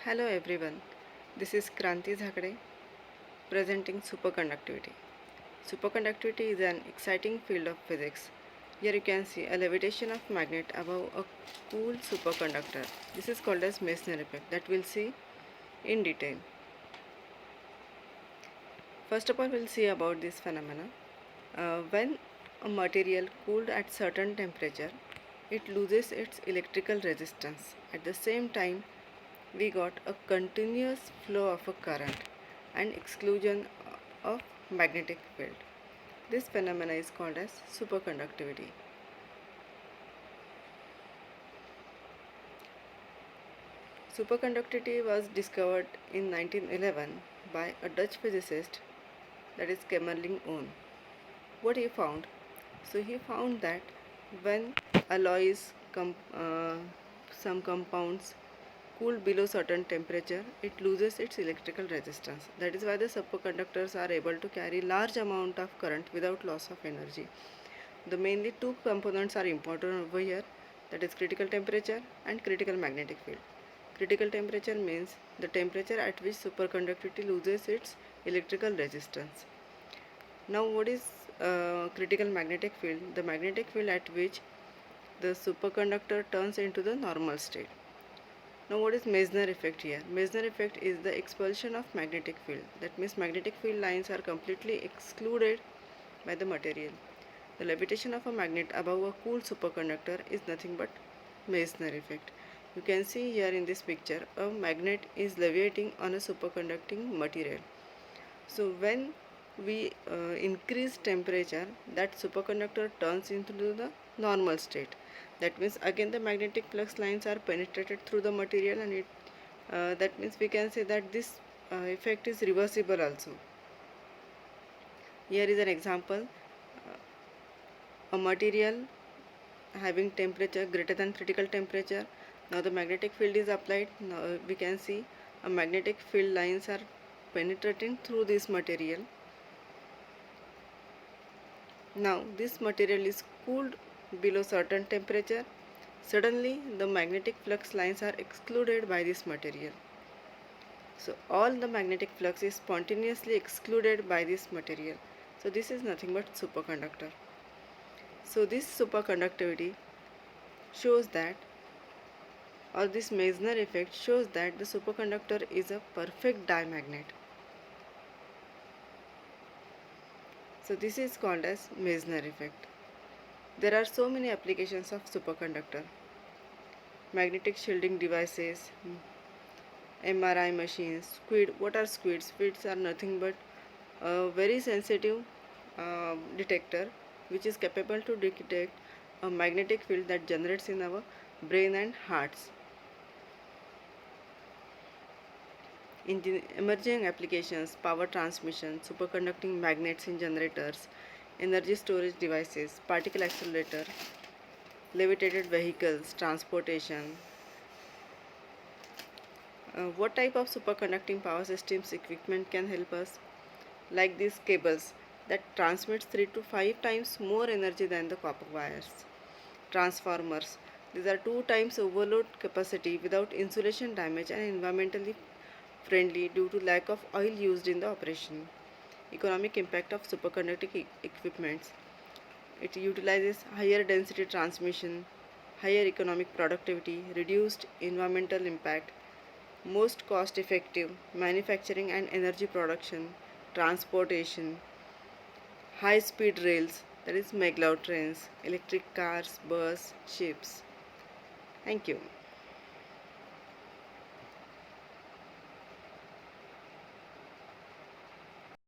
Hello everyone, this is Kranti Zakade presenting superconductivity. Superconductivity is an exciting field of physics. Here you can see a levitation of magnet above a cool superconductor. This is called as Meissner effect that we'll see in detail. First of all, we'll see about this phenomena. When a material cooled at certain temperature, it loses its electrical resistance. At the same time, we got a continuous flow of a current and exclusion of magnetic field. This phenomena is called as superconductivity. Superconductivity was discovered in 1911 by a Dutch physicist, that is Kamerlingh Onn. What he found? So he found that when alloys, some compounds cool below certain temperature, it loses its electrical resistance. That is why the superconductors are able to carry large amount of current without loss of energy. The mainly two components are important over here, that is critical temperature and critical magnetic field. Critical temperature means the temperature at which superconductivity loses its electrical resistance. Now what is critical magnetic field? The magnetic field at which the superconductor turns into the normal state. Now what is Meissner effect here? Meissner effect is the expulsion of magnetic field. That means magnetic field lines are completely excluded by the material. The levitation of a magnet above a cool superconductor is nothing but Meissner effect. You can see here in this picture a magnet is leviating on a superconducting material. So when we increase temperature, that superconductor turns into the normal state. That means again the magnetic flux lines are penetrated through the material, and that means we can say that this effect is reversible also. Here is an example. A material having temperature greater than critical temperature. Now the magnetic field is applied. Now we can see a magnetic field lines are penetrating through this material. Now this material is cooled below certain temperature. Suddenly the magnetic flux lines are excluded by this material. So all the magnetic flux is spontaneously excluded by this material. So this is nothing but superconductor. So this superconductivity shows that, or this Meissner effect shows that the superconductor is a perfect diamagnet. So this is called as Meissner effect. There are so many applications of superconductor. Magnetic shielding devices, MRI machines, squid. What are squids? Squids are nothing but a very sensitive detector which is capable to detect a magnetic field that generates in our brain and hearts. In the emerging applications, power transmission, superconducting magnets in generators, energy storage devices, particle accelerator, levitated vehicles, transportation. What type of superconducting power systems equipment can help us? Like these cables that transmits 3 to 5 times more energy than the copper wires. Transformers. These are 2 times overload capacity without insulation damage and environmentally friendly due to lack of oil used in the operation. Economic impact of superconducting equipments. It utilizes higher density transmission, higher economic productivity, reduced environmental impact, most cost effective manufacturing and energy production, transportation, high speed rails, that is maglev trains, electric cars, bus, ships. Thank you.